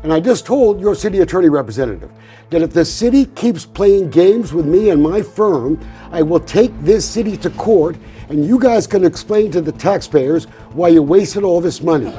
And I just told your city attorney representative that if the city keeps playing games with me and my firm, I will take this city to court and you guys can explain to the taxpayers why you wasted all this money.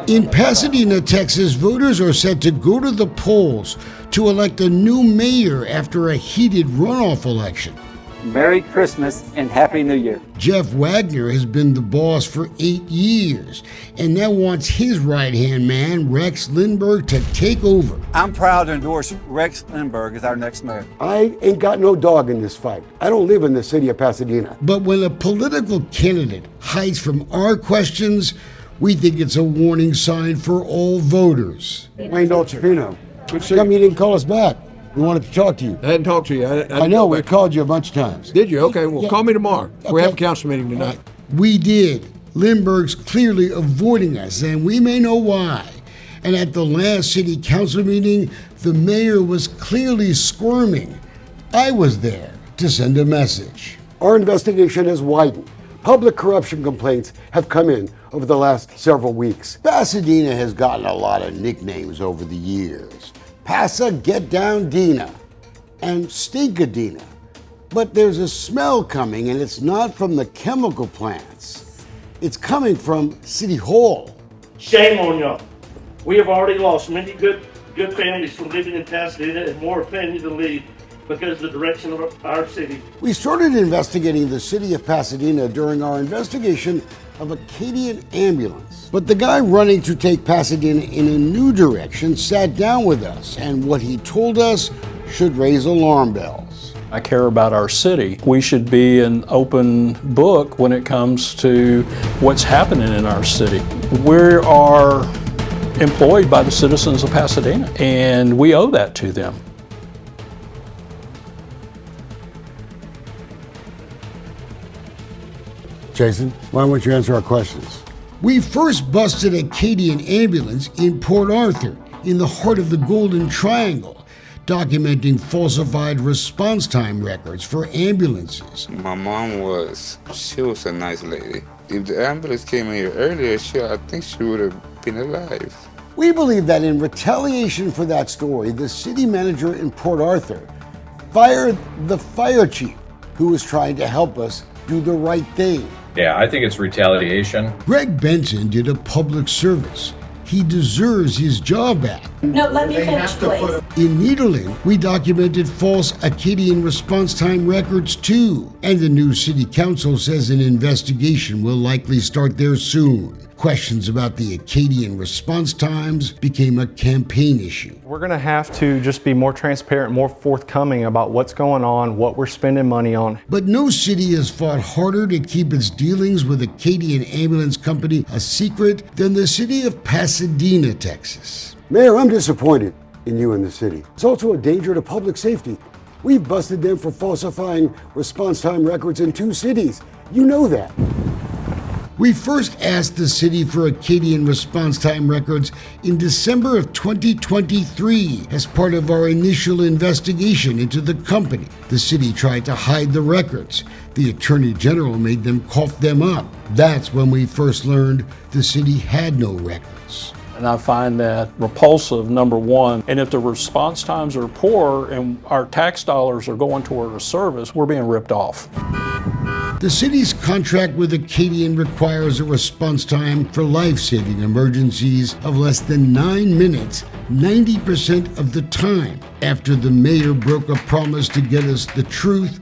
In Pasadena, Texas, voters are set to go to the polls to elect a new mayor after a heated runoff election. Merry Christmas and Happy New Year. Jeff Wagner has been the boss for 8 years and now wants his right-hand man, Rex Lindbergh, to take over. I'm proud to endorse Rex Lindbergh as our next mayor. I ain't got no dog in this fight. I don't live in the city of Pasadena. But when a political candidate hides from our questions, we think it's a warning sign for all voters. Wayne Dolcefino, how come you didn't call us back? We wanted to talk to you. I hadn't talked to you. I know, we called you a bunch of times. Did you? Okay, well, Yeah. call me tomorrow. Okay. We have a council meeting tonight. We did. Lindbergh's clearly avoiding us, and we may know why. And at the last city council meeting, the mayor was clearly squirming. I was there to send a message. Our investigation has widened. Public corruption complaints have come in over the last several weeks. Pasadena has gotten a lot of nicknames over the years. Pasa Get Down Dina and Stinkadina. But there's a smell coming, and it's not from the chemical plants. It's coming from City Hall. Shame on y'all. We have already lost many good families from living in Pasadena and more opinion to leave because of the direction of our city. We started investigating the city of Pasadena during our investigation of Acadian Ambulance. But the guy running to take Pasadena in a new direction sat down with us, and what he told us should raise alarm bells. I care about our city. We should be an open book when it comes to what's happening in our city. We are employed by the citizens of Pasadena, and we owe that to them. Jason, why don't you answer our questions? We first busted Acadian Ambulance in Port Arthur, in the heart of the Golden Triangle, documenting falsified response time records for ambulances. My mom she was a nice lady. If the ambulance came in here earlier, I think she would have been alive. We believe that in retaliation for that story, the city manager in Port Arthur fired the fire chief who was trying to help us do the right thing. Yeah, I think it's retaliation. Greg Benson did a public service. He deserves his job back. No, let me finish, please. In Nederland, we documented false Acadian response time records too. And the new city council says an investigation will likely start there soon. Questions about the Acadian response times became a campaign issue. We're going to have to just be more transparent, more forthcoming about what's going on, what we're spending money on. But no city has fought harder to keep its dealings with Acadian Ambulance Company a secret than the city of Pasadena, Texas. Mayor, I'm disappointed in you and the city. It's also a danger to public safety. We've busted them for falsifying response time records in 2 cities. You know that. We first asked the city for Acadian response time records in December of 2023 as part of our initial investigation into the company. The city tried to hide the records. The Attorney General made them cough them up. That's when we first learned the city had no records. And I find that repulsive, number one. And if the response times are poor and our tax dollars are going toward a service, we're being ripped off. The city's contract with Acadian requires a response time for life-saving emergencies of less than 9 minutes, 90% of the time. After the mayor broke a promise to get us the truth,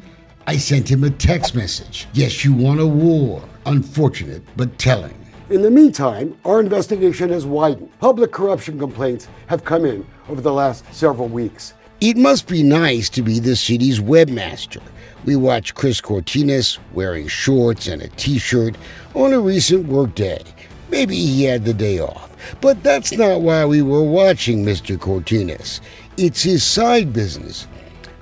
I sent him a text message. Yes, you want a war. Unfortunate, but telling. In the meantime, our investigation has widened. Public corruption complaints have come in over the last several weeks. It must be nice to be the city's webmaster. We watched Chris Cortines wearing shorts and a t-shirt on a recent workday. Maybe he had the day off. But that's not why we were watching Mr. Cortines. It's his side business.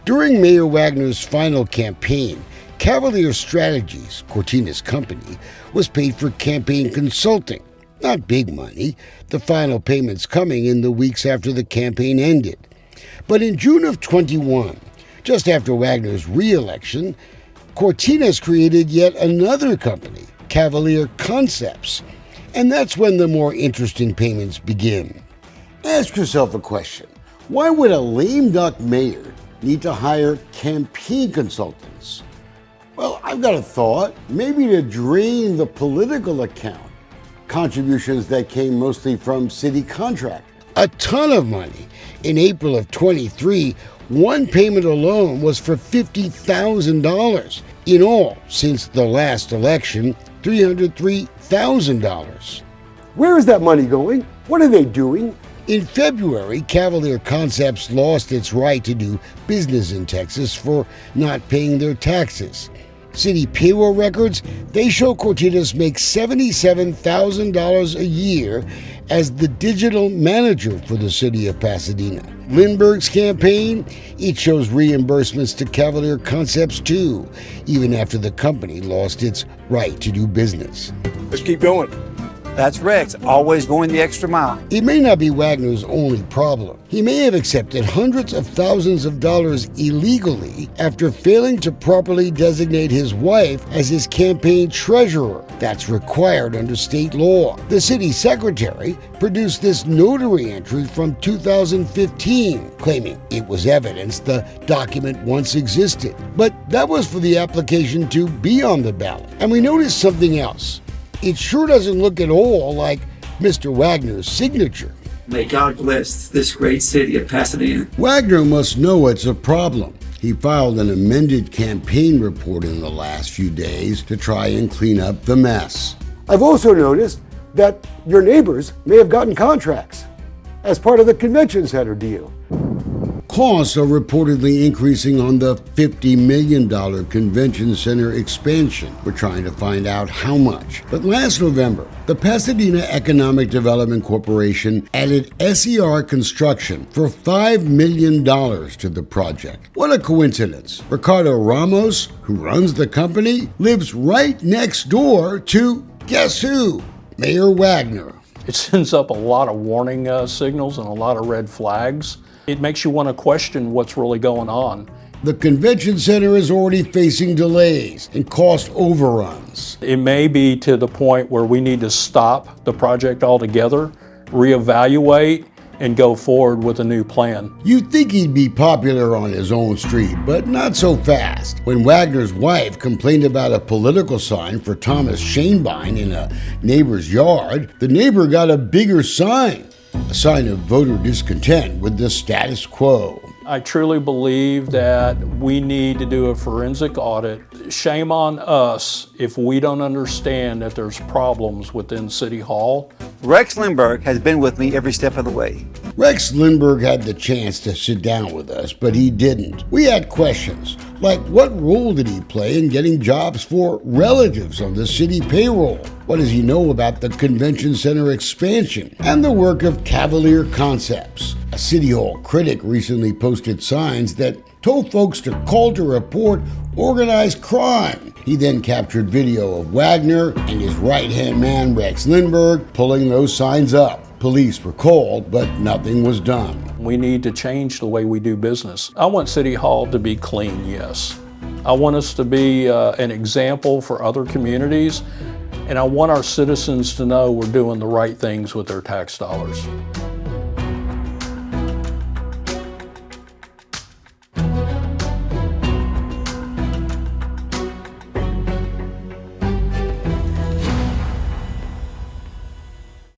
During Mayor Wagner's final campaign, Cavalier Strategies, Cortines' company, was paid for campaign consulting. Not big money. The final payments coming in the weeks after the campaign ended. But in June of 21, just after Wagner's re-election, Cortines created yet another company, Cavalier Concepts. And that's when the more interesting payments begin. Ask yourself a question. Why would a lame duck mayor need to hire campaign consultants? Well, I've got a thought. Maybe to drain the political account, contributions that came mostly from city contractors. A ton of money. In April of 23, one payment alone was for $50,000. In all, since the last election, $303,000. Where is that money going? What are they doing? In February, Cavalier Concepts lost its right to do business in Texas for not paying their taxes. City payroll records, they show Cortinas makes $77,000 a year as the digital manager for the city of Pasadena. Lindbergh's campaign, it shows reimbursements to Cavalier Concepts too, even after the company lost its right to do business. Let's keep going. That's Rex, always going the extra mile. It may not be Wagner's only problem. He may have accepted hundreds of thousands of dollars illegally after failing to properly designate his wife as his campaign treasurer. That's required under state law. The city secretary produced this notary entry from 2015, claiming it was evidence the document once existed. But that was for the application to be on the ballot. And we noticed something else. It sure doesn't look at all like Mr. Wagner's signature. May God bless this great city of Pasadena. Wagner must know it's a problem. He filed an amended campaign report in the last few days to try and clean up the mess. I've also noticed that your neighbors may have gotten contracts as part of the convention center deal. Costs are reportedly increasing on the $50 million convention center expansion. We're trying to find out how much. But last November, the Pasadena Economic Development Corporation added SER Construction for $5 million to the project. What a coincidence. Ricardo Ramos, who runs the company, lives right next door to, guess who? Mayor Wagner. It sends up a lot of warning signals and a lot of red flags. It makes you want to question what's really going on. The convention center is already facing delays and cost overruns. It may be to the point where we need to stop the project altogether, reevaluate, and go forward with a new plan. You'd think he'd be popular on his own street, but not so fast. When Wagner's wife complained about a political sign for Thomas Schoenbein in a neighbor's yard, the neighbor got a bigger sign, a sign of voter discontent with the status quo. I truly believe that we need to do a forensic audit. Shame on us if we don't understand that there's problems within City Hall. Rex Lindbergh has been with me every step of the way. Rex Lindbergh had the chance to sit down with us, but he didn't. We had questions, like what role did he play in getting jobs for relatives on the city payroll? What does he know about the convention center expansion and the work of Cavalier Concepts? A City Hall critic recently posted signs that told folks to call to report organized crime. He then captured video of Wagner and his right-hand man, Rex Lindbergh, pulling those signs up. Police were called, but nothing was done. We need to change the way we do business. I want City Hall to be clean, yes. I want us to be an example for other communities, and I want our citizens to know we're doing the right things with their tax dollars.